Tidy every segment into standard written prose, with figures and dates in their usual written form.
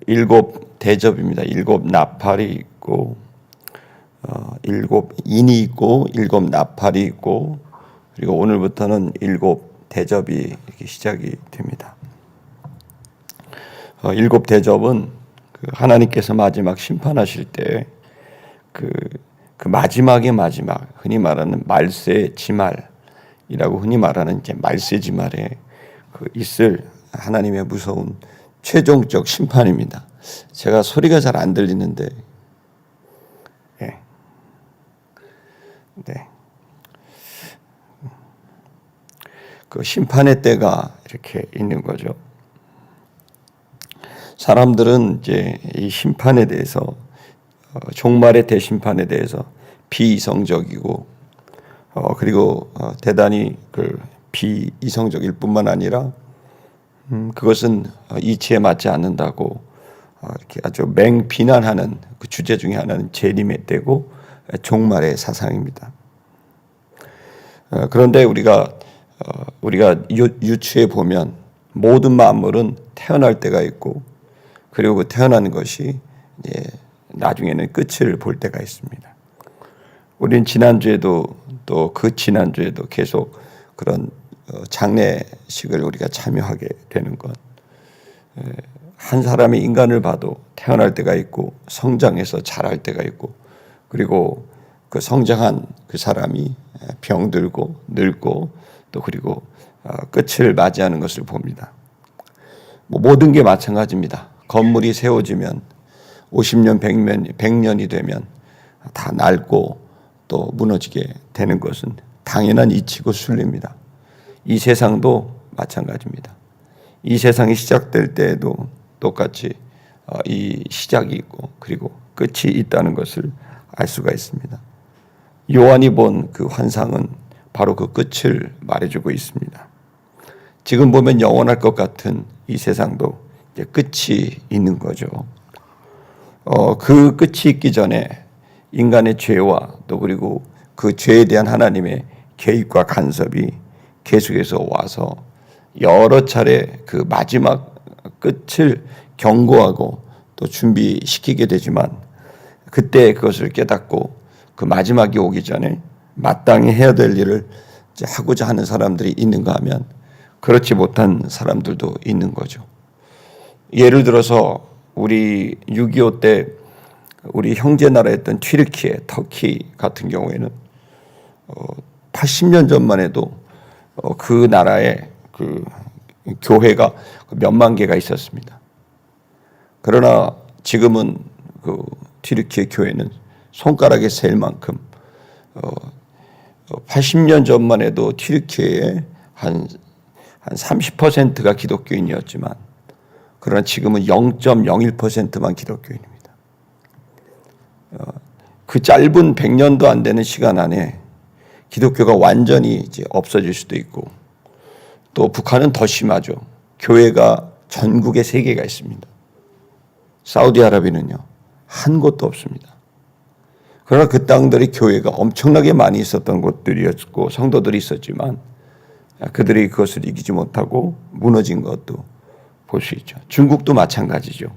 일곱 대접입니다. 일곱 나팔이 있고 일곱 인이 있고 일곱 나팔이 있고 그리고 오늘부터는 일곱 대접이 이렇게 시작이 됩니다. 일곱 대접은 하나님께서 마지막 심판하실 때 그 마지막의 마지막, 흔히 말하는 말세지말이라고 흔히 말하는 이제 말세지말에 있을 하나님의 무서운 최종적 심판입니다. 제가 소리가 잘 안 들리는데, 네. 그 심판의 때가 이렇게 있는 거죠. 사람들은 이제 이 심판에 대해서 종말의 대심판에 대해서 비이성적이고 그리고 대단히 비이성적일 뿐만 아니라 그것은 이치에 맞지 않는다고 이렇게 아주 맹비난하는 그 주제 중에 하나는 재림의 때고 종말의 사상입니다. 그런데 우리가 유추해 보면 모든 만물은 태어날 때가 있고 그리고 그 태어나는 것이 이제 나중에는 끝을 볼 때가 있습니다. 우리는 지난주에도 또 그 지난주에도 계속 그런 장례식을 우리가 참여하게 되는 것. 한 사람의 인간을 봐도 태어날 때가 있고 성장해서 자랄 때가 있고 그리고 그 성장한 그 사람이 병들고 늙고 또 그리고 끝을 맞이하는 것을 봅니다. 모든 게 마찬가지입니다. 건물이 세워지면 50년, 100년이 되면 다 낡고 또 무너지게 되는 것은 당연한 이치고 순리입니다. 이 세상도 마찬가지입니다. 이 세상이 시작될 때에도 똑같이 이 시작이 있고 그리고 끝이 있다는 것을 알 수가 있습니다. 요한이 본 그 환상은 바로 그 끝을 말해주고 있습니다. 지금 보면 영원할 것 같은 이 세상도 이제 끝이 있는 거죠. 그 끝이 있기 전에 인간의 죄와 또 그리고 그 죄에 대한 하나님의 개입과 간섭이 계속해서 와서 여러 차례 그 마지막 끝을 경고하고 또 준비시키게 되지만 그때 그것을 깨닫고 그 마지막이 오기 전에 마땅히 해야 될 일을 이제 하고자 하는 사람들이 있는가 하면 그렇지 못한 사람들도 있는 거죠. 예를 들어서 우리 6.25 때 우리 형제 나라였던 튀르키예, 터키 같은 경우에는 80년 전만 해도 그 나라에 그 교회가 몇만 개가 있었습니다. 그러나 지금은 그 튀르키예 교회는 손가락에 셀 만큼 80년 전만 해도 튀르키예의 한 30%가 기독교인이었지만 그러나 지금은 0.01%만 기독교인입니다. 그 짧은 100년도 안 되는 시간 안에 기독교가 완전히 이제 없어질 수도 있고 또 북한은 더 심하죠. 교회가 전국에 3개가 있습니다. 사우디아라비아는요. 한 곳도 없습니다. 그러나 그 땅들이 교회가 엄청나게 많이 있었던 곳들이었고 성도들이 있었지만 그들이 그것을 이기지 못하고 무너진 것도 볼 수 있죠. 중국도 마찬가지죠.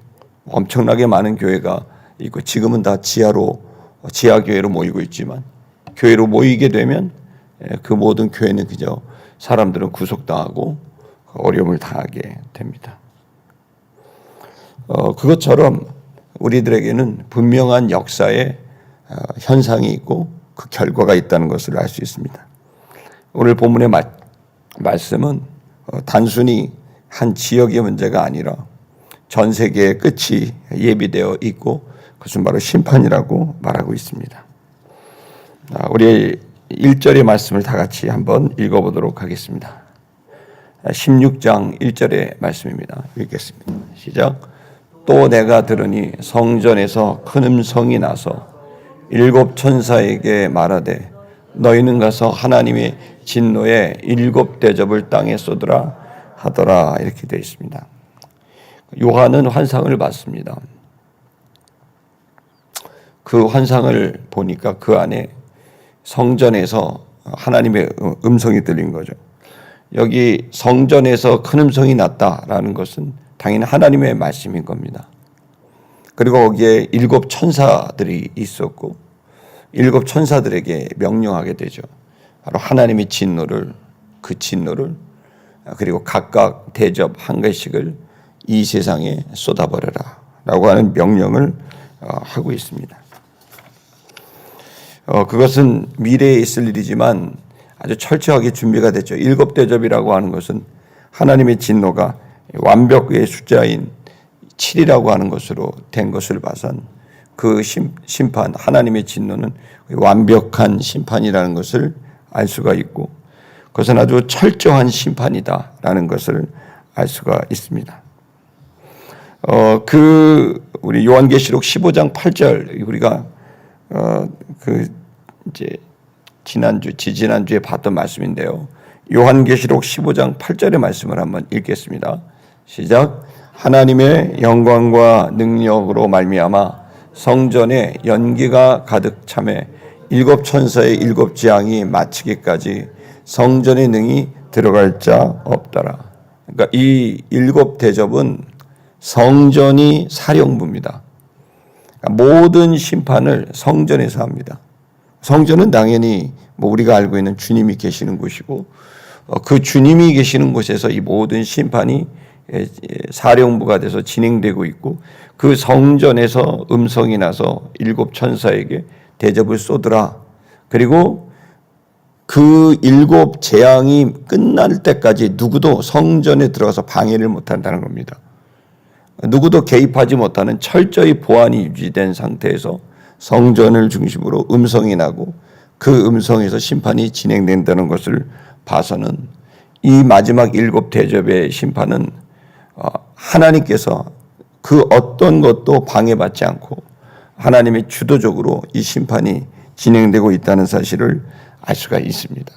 엄청나게 많은 교회가 있고 지금은 다 지하교회로 모이고 있지만 교회로 모이게 되면 그 모든 교회는 그저 사람들은 구속당하고 어려움을 당하게 됩니다. 그것처럼 우리들에게는 분명한 역사의 현상이 있고 그 결과가 있다는 것을 알 수 있습니다. 오늘 본문의 말씀은 단순히 한 지역의 문제가 아니라 전 세계의 끝이 예비되어 있고 그것은 바로 심판이라고 말하고 있습니다. 우리 1절의 말씀을 다 같이 한번 읽어보도록 하겠습니다. 16장 1절의 말씀입니다. 읽겠습니다. 시작. 또 내가 들으니 성전에서 큰 음성이 나서 7 천사에게 말하되 너희는 가서 하나님의 진노의 7 대접을 땅에 쏟으라 하더라. 이렇게 되어 있습니다. 요한은 환상을 봤습니다. 그 환상을 보니까 그 안에 성전에서 하나님의 음성이 들린 거죠. 여기 성전에서 큰 음성이 났다라는 것은 당연히 하나님의 말씀인 겁니다. 그리고 거기에 7 천사들이 있었고 7 천사들에게 명령하게 되죠. 바로 하나님의 진노를 그리고 각각 대접 한 개씩을 이 세상에 쏟아버려라 라고 하는 명령을 하고 있습니다. 그것은 미래에 있을 일이지만 아주 철저하게 준비가 됐죠. 7 대접이라고 하는 것은 하나님의 진노가 완벽의 숫자인 7이라고 하는 것으로 된 것을 봐선 그 심판, 하나님의 진노는 완벽한 심판이라는 것을 알 수가 있고 그것은 아주 철저한 심판이다라는 것을 알 수가 있습니다. 우리 요한계시록 15장 8절 우리가 이제 지난주에 봤던 말씀인데요. 요한계시록 15장 8절의 말씀을 한번 읽겠습니다. 시작. 하나님의 영광과 능력으로 말미암아 성전에 연기가 가득 차매 7 천사의 7 재앙이 마치기까지 성전의 능이 들어갈 자 없더라. 그러니까 이 7 대접은 성전이 사령부입니다. 그러니까 모든 심판을 성전에서 합니다. 성전은 당연히 우리가 알고 있는 주님이 계시는 곳이고 그 주님이 계시는 곳에서 이 모든 심판이 사령부가 돼서 진행되고 있고 그 성전에서 음성이 나서 7 천사에게 대접을 쏟으라. 그리고 그 7 재앙이 끝날 때까지 누구도 성전에 들어가서 방해를 못한다는 겁니다. 누구도 개입하지 못하는 철저히 보안이 유지된 상태에서 성전을 중심으로 음성이 나고 그 음성에서 심판이 진행된다는 것을 봐서는 이 마지막 7 대접의 심판은 하나님께서 그 어떤 것도 방해받지 않고 하나님의 주도적으로 이 심판이 진행되고 있다는 사실을 알 수가 있습니다.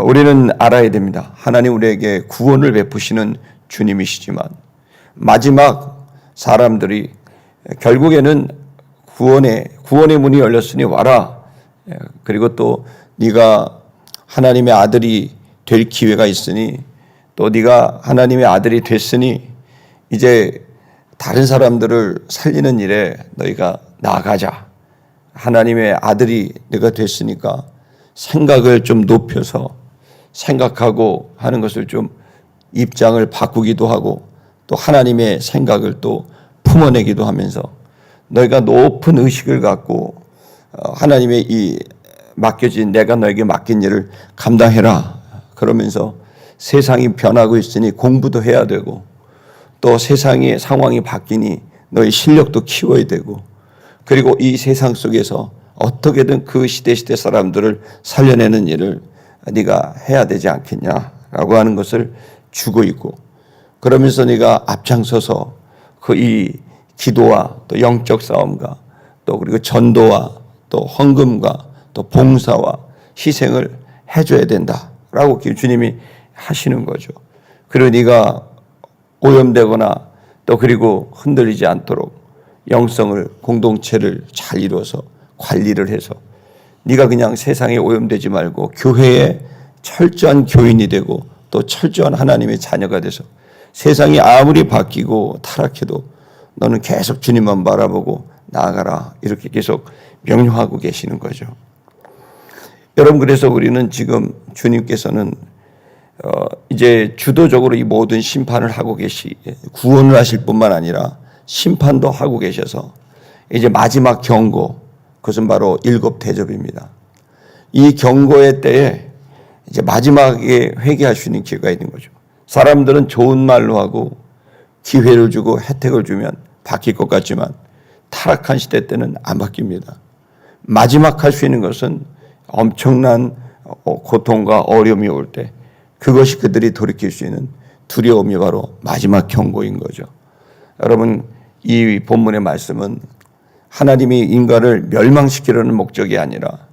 우리는 알아야 됩니다. 하나님 우리에게 구원을 베푸시는 주님이시지만 마지막 사람들이 결국에는 구원의 문이 열렸으니 와라. 그리고 또 네가 하나님의 아들이 될 기회가 있으니 또 네가 하나님의 아들이 됐으니 이제 다른 사람들을 살리는 일에 너희가 나아가자. 하나님의 아들이 네가 됐으니까 생각을 좀 높여서 생각하고 하는 것을 좀 입장을 바꾸기도 하고 또 하나님의 생각을 또 품어내기도 하면서 너희가 높은 의식을 갖고 하나님의 이 내가 너에게 맡긴 일을 감당해라. 그러면서 세상이 변하고 있으니 공부도 해야 되고 또 세상의 상황이 바뀌니 너희 실력도 키워야 되고 그리고 이 세상 속에서 어떻게든 그 시대 사람들을 살려내는 일을 네가 해야 되지 않겠냐라고 하는 것을 주고 있고 그러면서 네가 앞장서서 그 이 기도와 또 영적 싸움과 또 그리고 전도와 또 헌금과 또 봉사와 희생을 해줘야 된다라고 주님이 하시는 거죠. 그리고 네가 오염되거나 또 그리고 흔들리지 않도록 영성을 공동체를 잘 이루어서 관리를 해서 네가 그냥 세상에 오염되지 말고 교회에 철저한 교인이 되고 또 철저한 하나님의 자녀가 돼서 세상이 아무리 바뀌고 타락해도 너는 계속 주님만 바라보고 나아가라. 이렇게 계속 명령하고 계시는 거죠. 여러분 그래서 우리는 지금 주님께서는 이제 주도적으로 이 모든 심판을 하고 구원을 하실 뿐만 아니라 심판도 하고 계셔서 이제 마지막 경고, 그것은 바로 7 대접입니다. 이 경고의 때에 이제 마지막에 회개할 수 있는 기회가 있는 거죠. 사람들은 좋은 말로 하고 기회를 주고 혜택을 주면 바뀔 것 같지만 타락한 시대 때는 안 바뀝니다. 마지막 할 수 있는 것은 엄청난 고통과 어려움이 올 때 그것이 그들이 돌이킬 수 있는 두려움이 바로 마지막 경고인 거죠. 여러분 이 본문의 말씀은 하나님이 인간을 멸망시키려는 목적이 아니라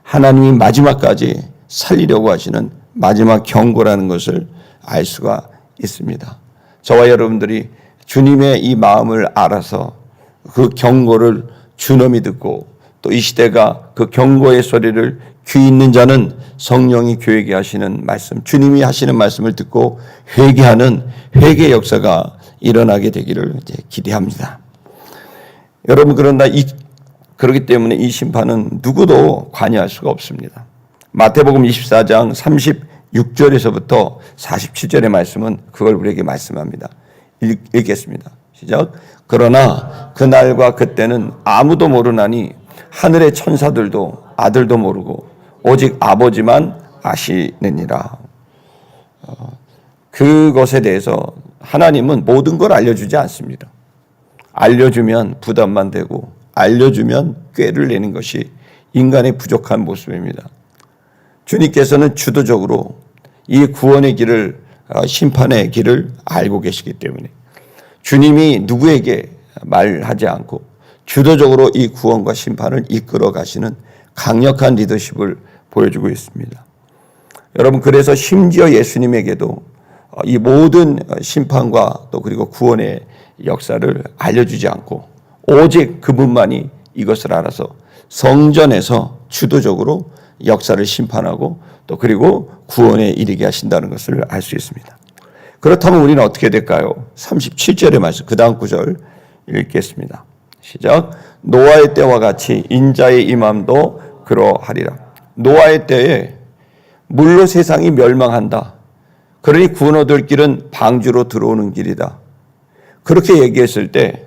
하나님이 마지막까지 살리려고 하시는 마지막 경고라는 것을 알 수가 있습니다. 저와 여러분들이 주님의 이 마음을 알아서 그 경고를 주님이 듣고 또 이 시대가 그 경고의 소리를 귀 있는 자는 성령이 교회에게 하시는 말씀, 주님이 하시는 말씀을 듣고 회개하는 회개 역사가 일어나게 되기를 이제 기대합니다. 여러분, 그렇기 때문에 이 심판은 누구도 관여할 수가 없습니다. 마태복음 24장 36절에서부터 47절의 말씀은 그걸 우리에게 말씀합니다. 읽겠습니다. 시작. 그러나 그날과 그때는 아무도 모르나니 하늘의 천사들도 아들도 모르고 오직 아버지만 아시느니라. 그것에 대해서 하나님은 모든 걸 알려주지 않습니다. 알려주면 부담만 되고 알려주면 꾀를 내는 것이 인간의 부족한 모습입니다. 주님께서는 주도적으로 이 구원의 길을, 심판의 길을 알고 계시기 때문에 주님이 누구에게 말하지 않고 주도적으로 이 구원과 심판을 이끌어 가시는 강력한 리더십을 보여주고 있습니다. 여러분, 그래서 심지어 예수님에게도 이 모든 심판과 또 그리고 구원의 역사를 알려주지 않고 오직 그분만이 이것을 알아서 성전에서 주도적으로 역사를 심판하고 또 그리고 구원에 이르게 하신다는 것을 알 수 있습니다. 그렇다면 우리는 어떻게 될까요? 37절의 말씀, 그 다음 구절 읽겠습니다. 시작. 노아의 때와 같이 인자의 임함도 그러하리라. 노아의 때에 물로 세상이 멸망한다. 그러니 구원 얻을 길은 방주로 들어오는 길이다. 그렇게 얘기했을 때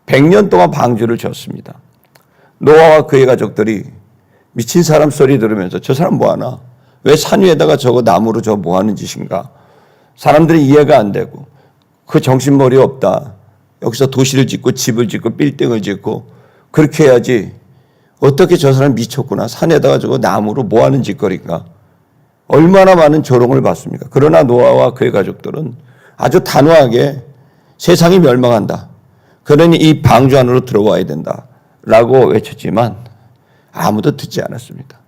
100년 동안 방주를 졌습니다. 노아와 그의 가족들이 미친 사람 소리 들으면서 저 사람 뭐하나? 왜 산 위에다가 저거 나무로 저 뭐하는 짓인가? 사람들이 이해가 안 되고 그 정신머리 없다. 여기서 도시를 짓고 집을 짓고 빌딩을 짓고 그렇게 해야지. 어떻게 저 사람 미쳤구나. 산에다가 저거 나무로 뭐하는 짓거리인가? 얼마나 많은 조롱을 받습니까? 그러나 노아와 그의 가족들은 아주 단호하게 세상이 멸망한다. 그러니 이 방주 안으로 들어와야 된다. 라고 외쳤지만 아무도 듣지 않았습니다.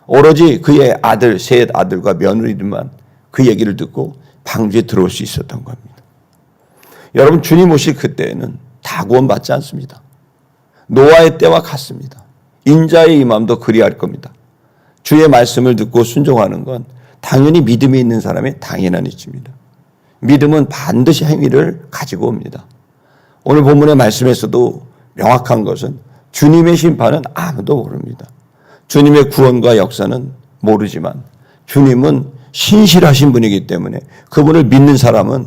오로지 그의 아들, 셋 아들과 며느리들만 그 얘기를 듣고 방주에 들어올 수 있었던 겁니다. 여러분, 주님 오실 그때에는 다 구원받지 않습니다. 노아의 때와 같습니다. 인자의 임함도 그리할 겁니다. 주의 말씀을 듣고 순종하는 건 당연히 믿음이 있는 사람의 당연한 이치입니다. 믿음은 반드시 행위를 가지고 옵니다. 오늘 본문의 말씀에서도 명확한 것은 주님의 심판은 아무도 모릅니다. 주님의 구원과 역사는 모르지만 주님은 신실하신 분이기 때문에 그분을 믿는 사람은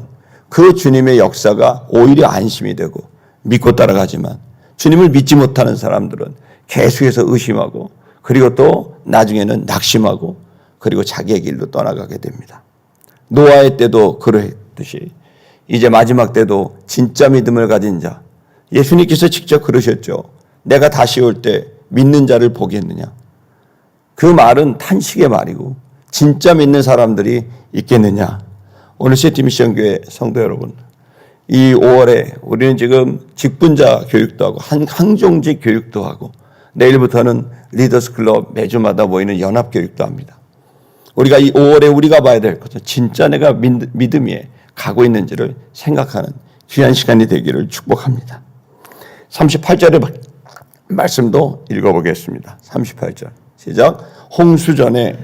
그 주님의 역사가 오히려 안심이 되고 믿고 따라가지만 주님을 믿지 못하는 사람들은 계속해서 의심하고 그리고 또 나중에는 낙심하고 그리고 자기의 길로 떠나가게 됩니다. 노아의 때도 그러했듯이 이제 마지막 때도 진짜 믿음을 가진 자, 예수님께서 직접 그러셨죠. 내가 다시 올 때 믿는 자를 보겠느냐. 그 말은 탄식의 말이고 진짜 믿는 사람들이 있겠느냐. 오늘 시티미션교회 성도 여러분, 이 5월에 우리는 지금 직분자 교육도 하고 항종직 교육도 하고 내일부터는 리더스 클럽 매주마다 모이는 연합 교육도 합니다. 우리가 이 5월에 우리가 봐야 될 것은 진짜 내가 믿음에 가고 있는지를 생각하는 귀한 시간이 되기를 축복합니다. 38절의 말씀도 읽어보겠습니다. 38절 시작. 홍수전에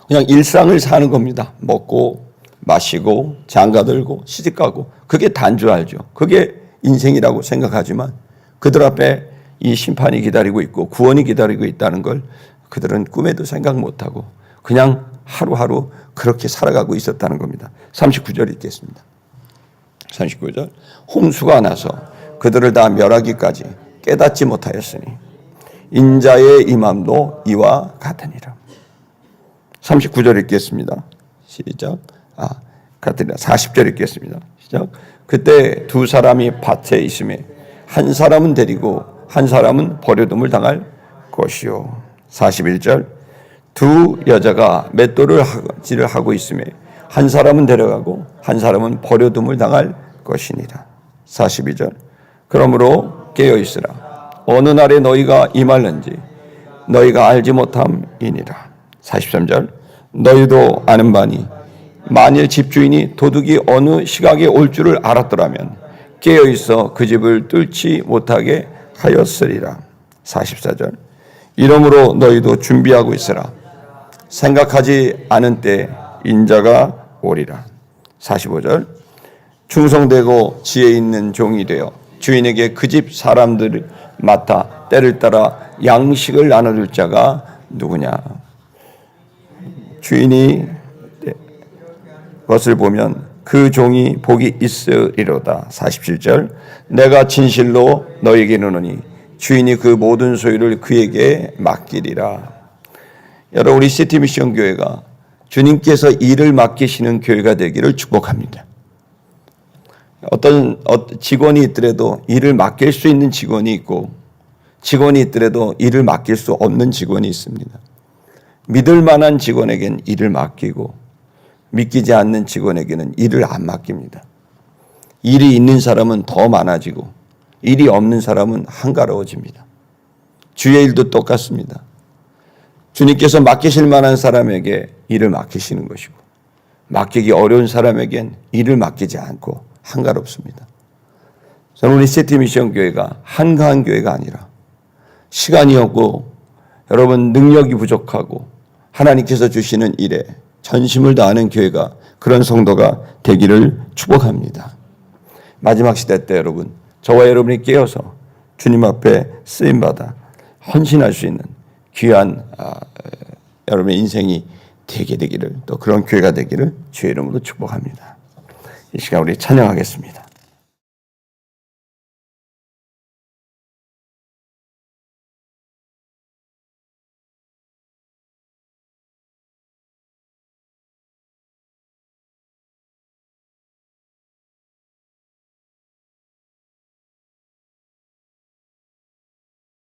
그냥 일상을 사는 겁니다. 먹고 마시고 장가들고 시집가고 그게 단주 알죠. 그게 인생이라고 생각하지만 그들 앞에 이 심판이 기다리고 있고 구원이 기다리고 있다는 걸 그들은 꿈에도 생각 못하고 그냥 하루하루 그렇게 살아가고 있었다는 겁니다. 39절 읽겠습니다. 39절 홍수가 나서 그들을 다 멸하기까지 깨닫지 못하였으니 인자의 임함도 이와 같으니라. 39절 읽겠습니다. 시작. 같으니라. 40절 읽겠습니다. 시작. 그때 두 사람이 밭에 있음에 한 사람은 데리고 한 사람은 버려둠을 당할 것이요. 41절 두 여자가 맷돌질을 하고 있음에 한 사람은 데려가고 한 사람은 버려둠을 당할 것이니라. 42절 그러므로 깨어있으라. 어느 날에 너희가 임할는지 너희가 알지 못함이니라. 43절 너희도 아는 바니 만일 집주인이 도둑이 어느 시각에 올 줄을 알았더라면 깨어있어 그 집을 뚫지 못하게 하였으리라. 44절 이러므로 너희도 준비하고 있으라. 생각하지 않은 때 인자가 오리라. 45절 충성되고 지혜 있는 종이 되어 주인에게 그 집 사람들을 맡아 때를 따라 양식을 나눠줄 자가 누구냐. 주인이 것을 보면 그 종이 복이 있으리로다. 47절 내가 진실로 너에게 이르노니 주인이 그 모든 소유를 그에게 맡기리라. 여러분, 우리 시티미션 교회가 주님께서 일을 맡기시는 교회가 되기를 축복합니다. 어떤 직원이 있더라도 일을 맡길 수 있는 직원이 있고 직원이 있더라도 일을 맡길 수 없는 직원이 있습니다. 믿을 만한 직원에게는 일을 맡기고 믿기지 않는 직원에게는 일을 안 맡깁니다. 일이 있는 사람은 더 많아지고 일이 없는 사람은 한가로워집니다. 주의 일도 똑같습니다. 주님께서 맡기실 만한 사람에게 일을 맡기시는 것이고 맡기기 어려운 사람에겐 일을 맡기지 않고 한가롭습니다. 저는 우리 시티미션 교회가 한가한 교회가 아니라 시간이 없고 여러분 능력이 부족하고 하나님께서 주시는 일에 전심을 다하는 교회가 그런 성도가 되기를 축복합니다. 마지막 시대 때 여러분 저와 여러분이 깨어서 주님 앞에 쓰임받아 헌신할 수 있는 귀한 여러분의 인생이 되게 되기를 또 그런 교회가 되기를 주의 이름으로 축복합니다. 이 시간 우리 찬양하겠습니다.